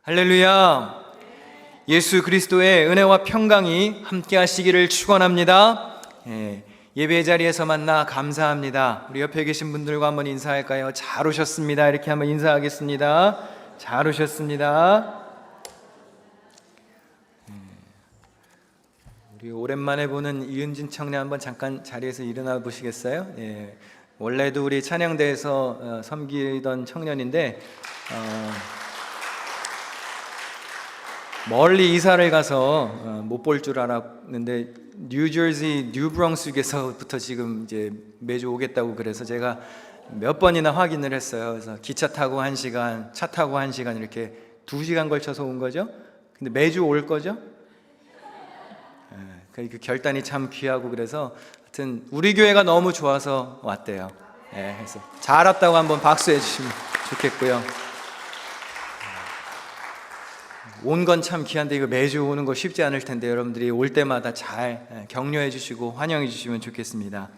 할렐루야. 예수 그리스도의 은혜와 평강이 함께 하시기를 축원합니다. 예배 자리에서 만나 감사합니다. 우리 옆에 계신 분들과 한번 인사할까요? 잘 오셨습니다. 이렇게 한번 인사하겠습니다. 잘 오셨습니다. 우리 오랜만에 보는 이은진 청년 한번 잠깐 자리에서 일어나 보시겠어요? 원래도 우리 찬양대에서 섬기던 청년인데 멀리 이사를 가서 못 볼 줄 알았는데 뉴저지 뉴브랑스윅에서부터 지금 이제 매주 오겠다고 그래서 제가 몇 번이나 확인을 했어요. 그래서 기차 타고 1시간, 차 타고 1시간 이렇게 2시간 걸쳐서 온 거죠. 근데 매주 올 거죠? 그 결단이 참 귀하고 그래서 하여튼 우리 교회가 너무 좋아서 왔대요. 그래서 잘 왔다고 한번 박수해 주시면 좋겠고요. 온 건 참 귀한데 이거 매주 오는 거 쉽지 않을 텐데 여러분들이 올 때마다 잘 격려해 주시고 환영해 주시면 좋겠습니다.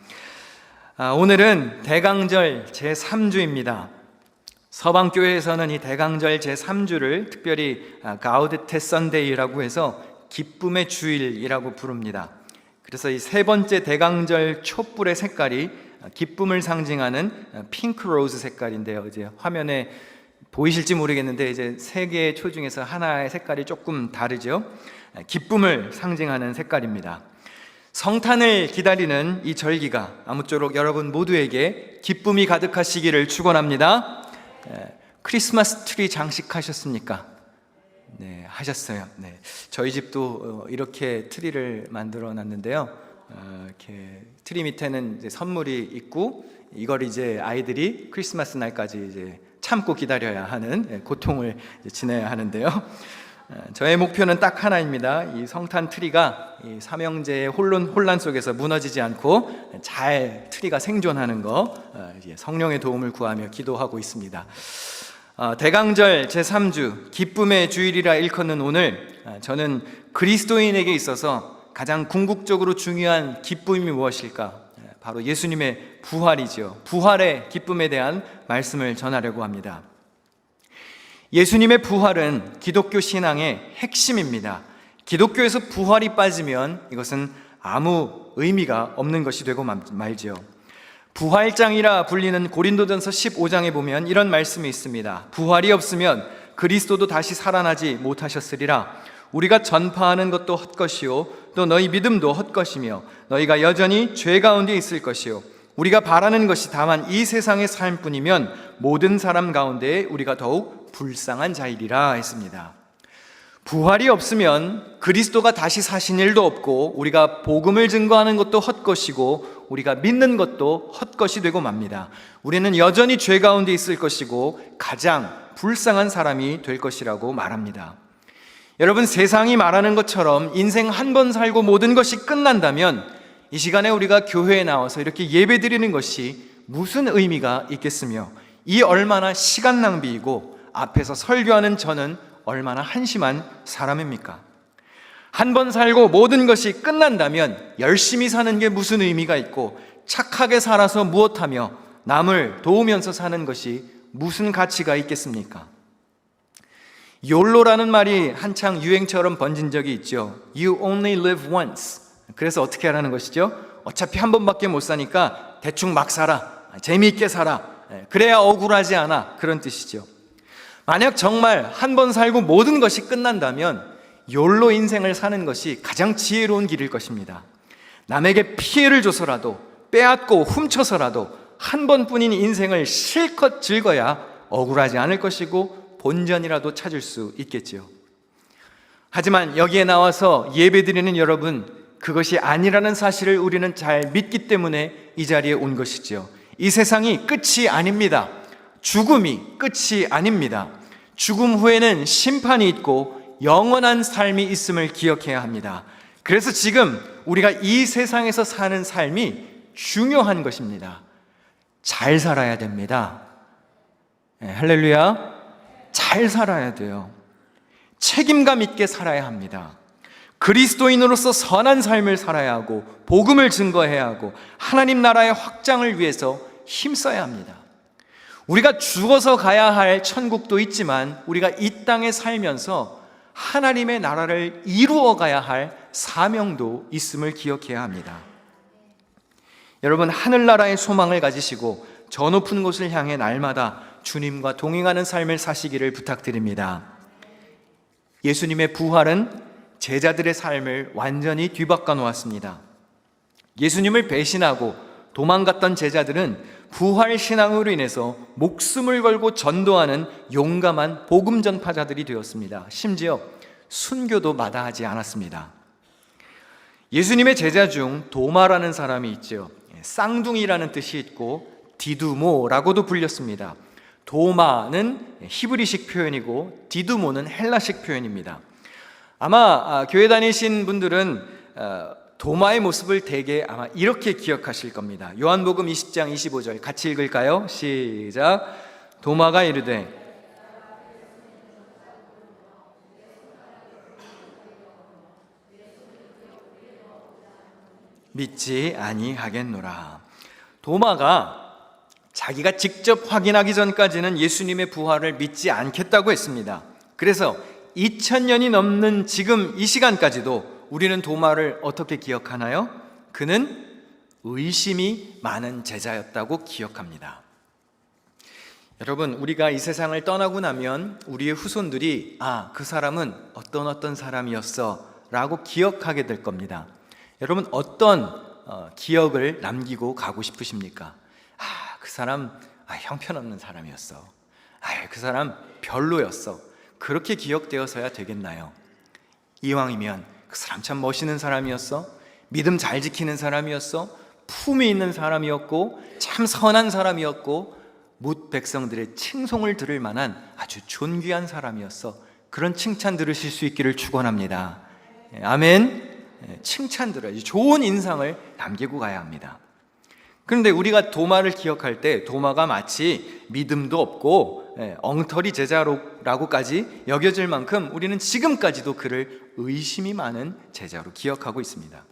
오늘은 대강절 제3주입니다. 서방교회에서는 이 대강절 제3주를 특별히 가우데테 선데이라고 해서 기쁨의 주일이라고 부릅니다. 그래서 이 세 번째 대강절 촛불의 색깔이 기쁨을 상징하는 핑크 로즈 색깔인데요. 이제 화면에 보이실지 모르겠는데 이제 세 개의 초 중에서 하나의 색깔이 조금 다르죠. 기쁨을 상징하는 색깔입니다. 성탄을 기다리는 이 절기가 아무쪼록 여러분 모두에게 기쁨이 가득하시기를 축원합니다. 크리스마스 트리 장식하셨습니까? 네, 하셨어요. 네, 저희 집도 이렇게 트리를 만들어 놨는데요. 이렇게 트리 밑에는 이제 선물이 있고 이걸 이제 아이들이 크리스마스 날까지 이제 참고 기다려야 하는 고통을 지내야 하는데요. 저의 목표는 딱 하나입니다. 이 성탄 트리가 이 삼형제의 혼란 속에서 무너지지 않고 잘 트리가 생존하는 거, 성령의 도움을 구하며 기도하고 있습니다. 대강절 제3주 기쁨의 주일이라 일컫는 오늘, 저는 그리스도인에게 있어서 가장 궁극적으로 중요한 기쁨이 무엇일까? 바로 예수님의 부활이죠. 부활의 기쁨에 대한 말씀을 전하려고 합니다. 예수님의 부활은 기독교 신앙의 핵심입니다. 기독교에서 부활이 빠지면 이것은 아무 의미가 없는 것이 되고 말죠. 부활장이라 불리는 고린도전서 15장에 보면 이런 말씀이 있습니다. 부활이 없으면 그리스도도 다시 살아나지 못하셨으리라. 우리가 전파하는 것도 헛것이요 또 너희 믿음도 헛것이며 너희가 여전히 죄 가운데 있을 것이요 우리가 바라는 것이 다만 이 세상의 삶뿐이면 모든 사람 가운데 우리가 더욱 불쌍한 자이리라 했습니다. 부활이 없으면 그리스도가 다시 사신 일도 없고 우리가 복음을 증거하는 것도 헛것이고 우리가 믿는 것도 헛것이 되고 맙니다. 우리는 여전히 죄 가운데 있을 것이고 가장 불쌍한 사람이 될 것이라고 말합니다. 여러분, 세상이 말하는 것처럼 인생 한 번 살고 모든 것이 끝난다면 이 시간에 우리가 교회에 나와서 이렇게 예배 드리는 것이 무슨 의미가 있겠으며 이 얼마나 시간 낭비이고 앞에서 설교하는 저는 얼마나 한심한 사람입니까? 한 번 살고 모든 것이 끝난다면 열심히 사는 게 무슨 의미가 있고 착하게 살아서 무엇하며 남을 도우면서 사는 것이 무슨 가치가 있겠습니까? YOLO라는 말이 한창 유행처럼 번진 적이 있죠. You only live once. 그래서 어떻게 하라는 것이죠? 어차피 한 번밖에 못 사니까 대충 막 살아, 재미있게 살아, 그래야 억울하지 않아, 그런 뜻이죠. 만약 정말 한 번 살고 모든 것이 끝난다면 YOLO 인생을 사는 것이 가장 지혜로운 길일 것입니다. 남에게 피해를 줘서라도 빼앗고 훔쳐서라도 한 번뿐인 인생을 실컷 즐거야 억울하지 않을 것이고 본전이라도 찾을 수 있겠지요. 하지만 여기에 나와서 예배드리는 여러분, 그것이 아니라는 사실을 우리는 잘 믿기 때문에 이 자리에 온 것이죠. 이 세상이 끝이 아닙니다. 죽음이 끝이 아닙니다. 죽음 후에는 심판이 있고 영원한 삶이 있음을 기억해야 합니다. 그래서 지금 우리가 이 세상에서 사는 삶이 중요한 것입니다. 잘 살아야 됩니다. 할렐루야. 잘 살아야 돼요. 책임감 있게 살아야 합니다. 그리스도인으로서 선한 삶을 살아야 하고 복음을 증거해야 하고 하나님 나라의 확장을 위해서 힘써야 합니다. 우리가 죽어서 가야 할 천국도 있지만 우리가 이 땅에 살면서 하나님의 나라를 이루어 가야 할 사명도 있음을 기억해야 합니다. 여러분, 하늘나라의 소망을 가지시고 저 높은 곳을 향해 날마다 주님과 동행하는 삶을 사시기를 부탁드립니다. 예수님의 부활은 제자들의 삶을 완전히 뒤바꿔 놓았습니다. 예수님을 배신하고 도망갔던 제자들은 부활 신앙으로 인해서 목숨을 걸고 전도하는 용감한 복음 전파자들이 되었습니다. 심지어 순교도 마다하지 않았습니다. 예수님의 제자 중 도마라는 사람이 있죠. 쌍둥이라는 뜻이 있고 디두모라고도 불렸습니다. 도마는 히브리식 표현이고 디두모는 헬라식 표현입니다. 아마 교회 다니신 분들은 도마의 모습을 대개 아마 이렇게 기억하실 겁니다. 요한복음 20장 25절 같이 읽을까요? 시작. 도마가 이르되 믿지 아니하겠노라. 도마가 자기가 직접 확인하기 전까지는 예수님의 부활을 믿지 않겠다고 했습니다. 그래서 2000년이 넘는 지금 이 시간까지도 우리는 도마를 어떻게 기억하나요? 그는 의심이 많은 제자였다고 기억합니다. 여러분, 우리가 이 세상을 떠나고 나면 우리의 후손들이 그 사람은 어떤 사람이었어 라고 기억하게 될 겁니다. 여러분, 어떤 기억을 남기고 가고 싶으십니까? 그 사람 형편없는 사람이었어. 그 사람 별로였어. 그렇게 기억되어서야 되겠나요? 이왕이면 그 사람 참 멋있는 사람이었어. 믿음 잘 지키는 사람이었어. 품이 있는 사람이었고 참 선한 사람이었고 뭇 백성들의 칭송을 들을 만한 아주 존귀한 사람이었어. 그런 칭찬 들으실 수 있기를 축원합니다. 아멘. 칭찬 들어야지. 좋은 인상을 남기고 가야 합니다. 그런데 우리가 도마를 기억할 때 도마가 마치 믿음도 없고 엉터리 제자라고까지 여겨질 만큼 우리는 지금까지도 그를 의심이 많은 제자로 기억하고 있습니다.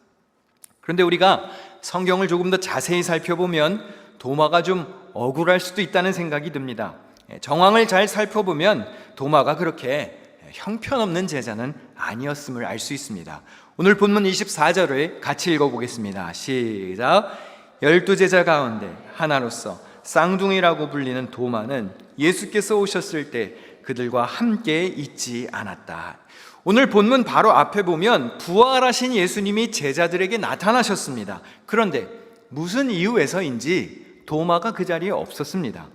그런데 우리가 성경을 조금 더 자세히 살펴보면 도마가 좀 억울할 수도 있다는 생각이 듭니다. 정황을 잘 살펴보면 도마가 그렇게 형편없는 제자는 아니었음을 알 수 있습니다. 오늘 본문 24절을 같이 읽어보겠습니다. 시작. 12제자 가운데 하나로서 쌍둥이라고 불리는 도마는 예수께서 오셨을 때 그들과 함께 있지 않았다. 오늘 본문 바로 앞에 보면 부활하신 예수님이 제자들에게 나타나셨습니다. 그런데 무슨 이유에서인지 도마가 그 자리에 없었습니다.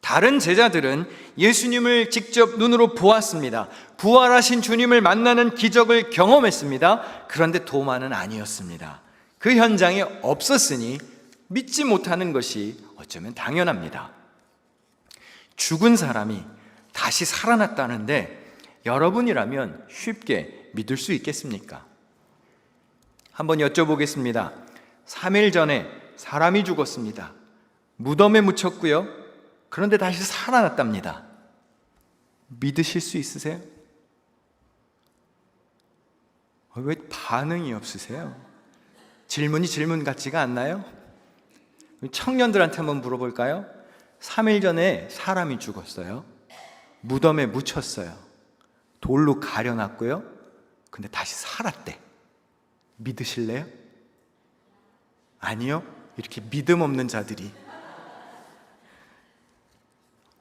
다른 제자들은 예수님을 직접 눈으로 보았습니다. 부활하신 주님을 만나는 기적을 경험했습니다. 그런데 도마는 아니었습니다. 그 현장에 없었으니 믿지 못하는 것이 어쩌면 당연합니다. 죽은 사람이 다시 살아났다는데 여러분이라면 쉽게 믿을 수 있겠습니까? 한번 여쭤보겠습니다. 3일 전에 사람이 죽었습니다. 무덤에 묻혔고요. 그런데 다시 살아났답니다. 믿으실 수 있으세요? 왜 반응이 없으세요? 질문이 질문 같지가 않나요? 청년들한테 한번 물어볼까요? 3일 전에 사람이 죽었어요. 무덤에 묻혔어요. 돌로 가려놨고요. 근데 다시 살았대. 믿으실래요? 아니요. 이렇게 믿음 없는 자들이.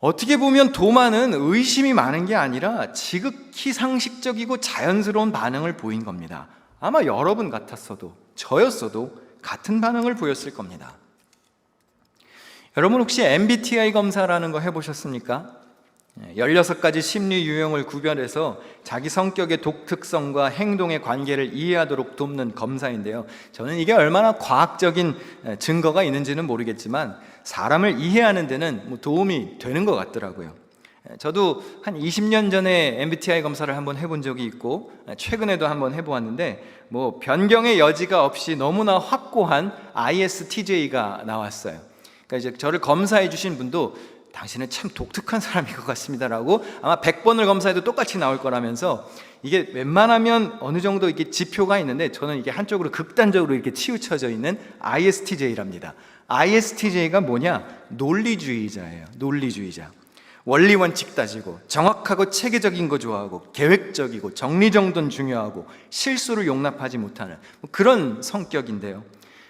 어떻게 보면 도마는 의심이 많은 게 아니라 지극히 상식적이고 자연스러운 반응을 보인 겁니다. 아마 여러분 같았어도 저였어도 같은 반응을 보였을 겁니다. 여러분 혹시 MBTI 검사라는 거 해보셨습니까? 16가지 심리 유형을 구별해서 자기 성격의 독특성과 행동의 관계를 이해하도록 돕는 검사인데요. 저는 이게 얼마나 과학적인 증거가 있는지는 모르겠지만 사람을 이해하는 데는 도움이 되는 것 같더라고요. 저도 한 20년 전에 MBTI 검사를 한번 해본 적이 있고 최근에도 한번 해보았는데 변경의 여지가 없이 너무나 확고한 ISTJ가 나왔어요. 그러니까 이제 저를 검사해 주신 분도 당신은 참 독특한 사람인 것 같습니다라고 아마 100번을 검사해도 똑같이 나올 거라면서 이게 웬만하면 어느 정도 이게 지표가 있는데 저는 이게 한쪽으로 극단적으로 이렇게 치우쳐져 있는 ISTJ랍니다. ISTJ가 뭐냐? 논리주의자예요. 논리주의자. 원리 원칙 따지고 정확하고 체계적인 거 좋아하고 계획적이고 정리정돈 중요하고 실수를 용납하지 못하는 그런 성격인데요.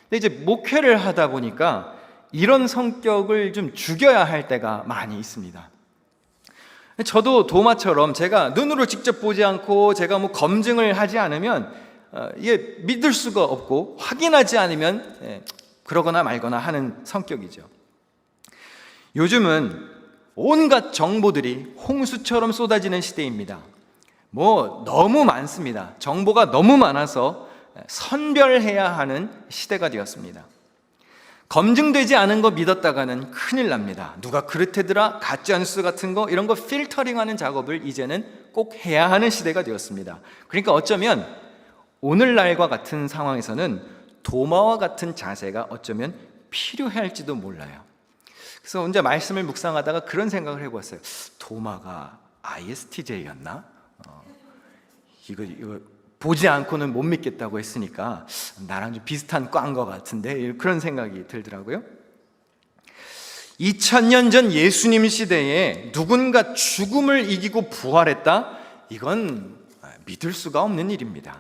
근데 이제 목회를 하다 보니까 이런 성격을 좀 죽여야 할 때가 많이 있습니다. 저도 도마처럼 제가 눈으로 직접 보지 않고 제가 뭐 검증을 하지 않으면 이게 믿을 수가 없고 확인하지 않으면 그러거나 말거나 하는 성격이죠. 요즘은 온갖 정보들이 홍수처럼 쏟아지는 시대입니다. 뭐 너무 많습니다. 정보가 너무 많아서 선별해야 하는 시대가 되었습니다. 검증되지 않은 거 믿었다가는 큰일 납니다. 누가 그렇대더라, 가짜뉴스 같은 거 이런 거 필터링하는 작업을 이제는 꼭 해야 하는 시대가 되었습니다. 그러니까 어쩌면 오늘날과 같은 상황에서는 도마와 같은 자세가 어쩌면 필요할지도 몰라요. 그래서 혼자 말씀을 묵상하다가 그런 생각을 해보았어요. 도마가 ISTJ였나? 이거 보지 않고는 못 믿겠다고 했으니까 나랑 좀 비슷한 과인 것 같은데 그런 생각이 들더라고요. 2000년 전 예수님 시대에 누군가 죽음을 이기고 부활했다? 이건 믿을 수가 없는 일입니다.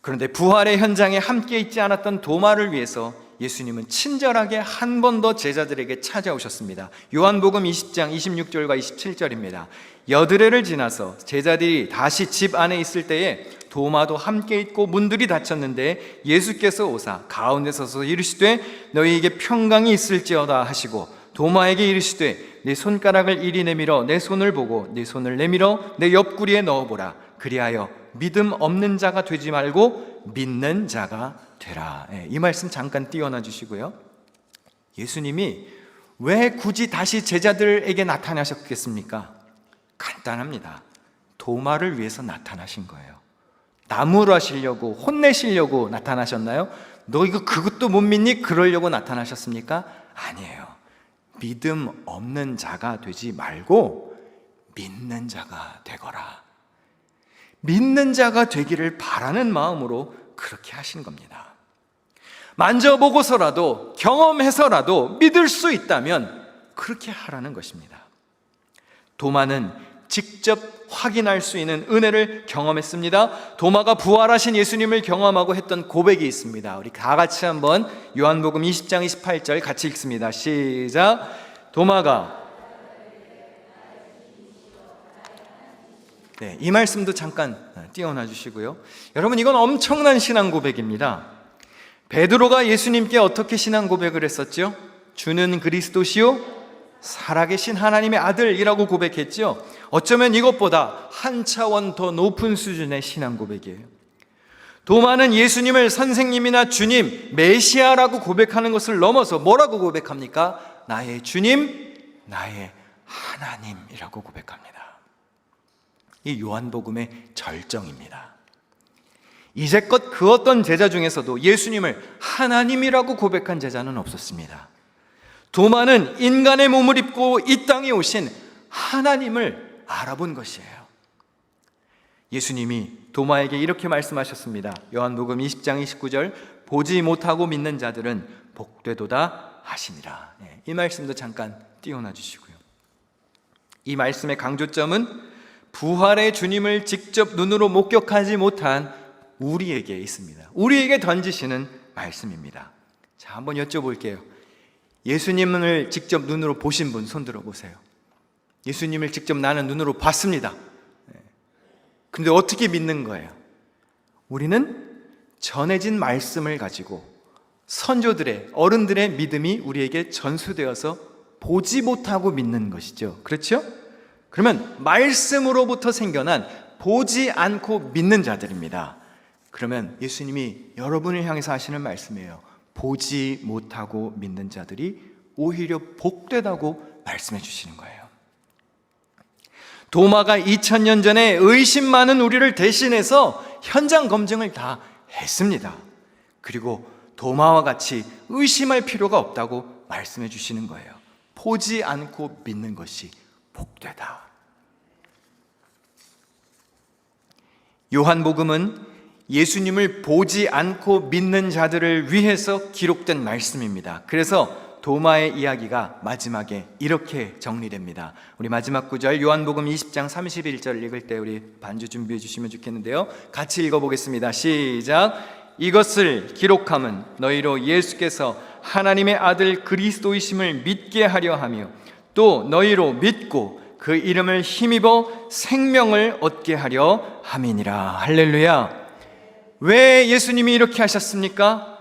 그런데 부활의 현장에 함께 있지 않았던 도마를 위해서 예수님은 친절하게 한 번 더 제자들에게 찾아오셨습니다. 요한복음 20장 26절과 27절입니다. 여드레를 지나서 제자들이 다시 집 안에 있을 때에 도마도 함께 있고 문들이 닫혔는데 예수께서 오사 가운데 서서 이르시되 너희에게 평강이 있을지어다 하시고 도마에게 이르시되 네 손가락을 이리 내밀어 내 손을 보고 네 손을 내밀어 내 옆구리에 넣어보라. 그리하여 믿음 없는 자가 되지 말고 믿는 자가 되라. 이 말씀 잠깐 띄워놔 주시고요. 예수님이 왜 굳이 다시 제자들에게 나타나셨겠습니까? 간단합니다. 도마를 위해서 나타나신 거예요. 나무라시려고 혼내시려고 나타나셨나요? 너 이거 그것도 못 믿니? 그러려고 나타나셨습니까? 아니에요. 믿음 없는 자가 되지 말고 믿는 자가 되거라. 믿는 자가 되기를 바라는 마음으로 그렇게 하신 겁니다. 만져보고서라도 경험해서라도 믿을 수 있다면 그렇게 하라는 것입니다. 도마는 직접 확인할 수 있는 은혜를 경험했습니다. 도마가 부활하신 예수님을 경험하고 했던 고백이 있습니다. 우리 다 같이 한번 요한복음 20장 28절 같이 읽습니다. 시작. 도마가 이 말씀도 잠깐 띄워놔 주시고요. 여러분, 이건 엄청난 신앙 고백입니다. 베드로가 예수님께 어떻게 신앙 고백을 했었죠? 주는 그리스도시요 살아계신 하나님의 아들이라고 고백했죠. 어쩌면 이것보다 한 차원 더 높은 수준의 신앙 고백이에요. 도마는 예수님을 선생님이나 주님, 메시아라고 고백하는 것을 넘어서 뭐라고 고백합니까? 나의 주님, 나의 하나님이라고 고백합니다. 이 요한복음의 절정입니다. 이제껏 그 어떤 제자 중에서도 예수님을 하나님이라고 고백한 제자는 없었습니다. 도마는 인간의 몸을 입고 이 땅에 오신 하나님을 알아본 것이에요. 예수님이 도마에게 이렇게 말씀하셨습니다. 요한복음 20장 29절 보지 못하고 믿는 자들은 복되도다 하시니라. 이 말씀도 잠깐 띄워놔 주시고요. 이 말씀의 강조점은 부활의 주님을 직접 눈으로 목격하지 못한 우리에게 있습니다. 우리에게 던지시는 말씀입니다. 자, 한번 여쭤볼게요. 예수님을 직접 눈으로 보신 분 손 들어보세요. 예수님을 직접 나는 눈으로 봤습니다. 근데 어떻게 믿는 거예요? 우리는 전해진 말씀을 가지고 선조들의, 어른들의 믿음이 우리에게 전수되어서 보지 못하고 믿는 것이죠. 그렇죠? 그러면 말씀으로부터 생겨난 보지 않고 믿는 자들입니다. 그러면 예수님이 여러분을 향해서 하시는 말씀이에요. 보지 못하고 믿는 자들이 오히려 복되다고 말씀해 주시는 거예요. 도마가 2000년 전에 의심 많은 우리를 대신해서 현장 검증을 다 했습니다. 그리고 도마와 같이 의심할 필요가 없다고 말씀해 주시는 거예요. 보지 않고 믿는 것이 복되다. 요한복음은 예수님을 보지 않고 믿는 자들을 위해서 기록된 말씀입니다. 그래서 도마의 이야기가 마지막에 이렇게 정리됩니다. 우리 마지막 구절 요한복음 20장 31절 읽을 때 우리 반주 준비해 주시면 좋겠는데요. 같이 읽어보겠습니다. 시작. 이것을 기록함은 너희로 예수께서 하나님의 아들 그리스도이심을 믿게 하려 하며 또 너희로 믿고 그 이름을 힘입어 생명을 얻게 하려 함이니라. 할렐루야. 왜 예수님이 이렇게 하셨습니까?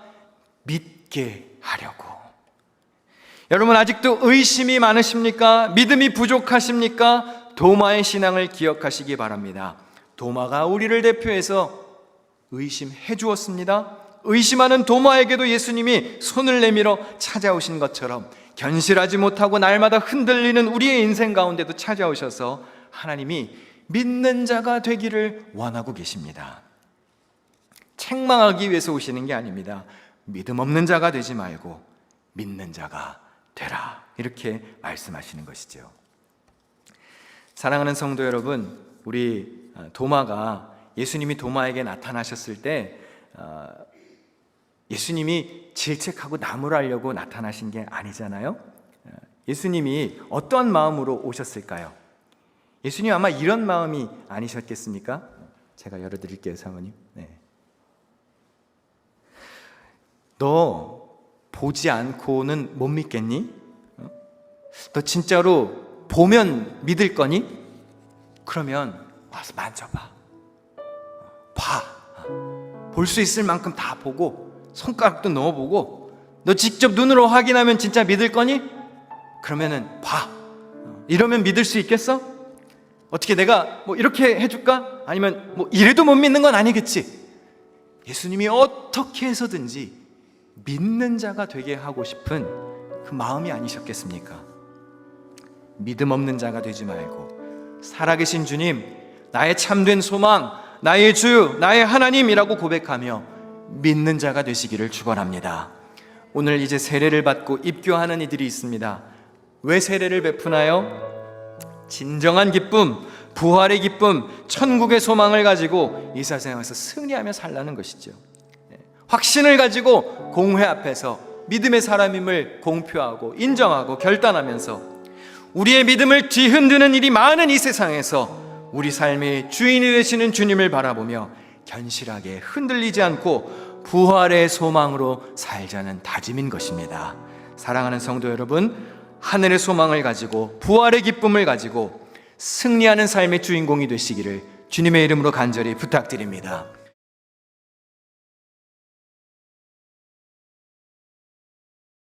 믿게 하려고. 여러분 아직도 의심이 많으십니까? 믿음이 부족하십니까? 도마의 신앙을 기억하시기 바랍니다. 도마가 우리를 대표해서 의심해 주었습니다. 의심하는 도마에게도 예수님이 손을 내밀어 찾아오신 것처럼 견실하지 못하고 날마다 흔들리는 우리의 인생 가운데도 찾아오셔서 하나님이 믿는 자가 되기를 원하고 계십니다. 책망하기 위해서 오시는 게 아닙니다. 믿음 없는 자가 되지 말고 믿는 자가 되라, 이렇게 말씀하시는 것이죠. 사랑하는 성도 여러분, 우리 도마가 예수님이 도마에게 나타나셨을 때 예수님이 질책하고 나무라려고 나타나신 게 아니잖아요. 예수님이 어떠한 마음으로 오셨을까요? 예수님 아마 이런 마음이 아니셨겠습니까? 제가 열어드릴게요, 사모님. 네. 너 보지 않고는 못 믿겠니? 너 진짜로 보면 믿을 거니? 그러면 와서 만져봐. 봐. 볼 수 있을 만큼 다 보고 손가락도 넣어보고 너 직접 눈으로 확인하면 진짜 믿을 거니? 그러면은 봐. 이러면 믿을 수 있겠어? 어떻게 내가 뭐 이렇게 해줄까? 아니면 뭐 이래도 못 믿는 건 아니겠지? 예수님이 어떻게 해서든지 믿는 자가 되게 하고 싶은 그 마음이 아니셨겠습니까? 믿음 없는 자가 되지 말고 살아계신 주님, 나의 참된 소망, 나의 주, 나의 하나님이라고 고백하며 믿는 자가 되시기를 축원합니다. 오늘 이제 세례를 받고 입교하는 이들이 있습니다. 왜 세례를 베푸나요? 진정한 기쁨, 부활의 기쁨, 천국의 소망을 가지고 이 세상에서 승리하며 살라는 것이죠. 확신을 가지고 공회 앞에서 믿음의 사람임을 공표하고 인정하고 결단하면서 우리의 믿음을 뒤흔드는 일이 많은 이 세상에서 우리 삶의 주인이 되시는 주님을 바라보며 견실하게 흔들리지 않고 부활의 소망으로 살자는 다짐인 것입니다. 사랑하는 성도 여러분, 하늘의 소망을 가지고 부활의 기쁨을 가지고 승리하는 삶의 주인공이 되시기를 주님의 이름으로 간절히 부탁드립니다.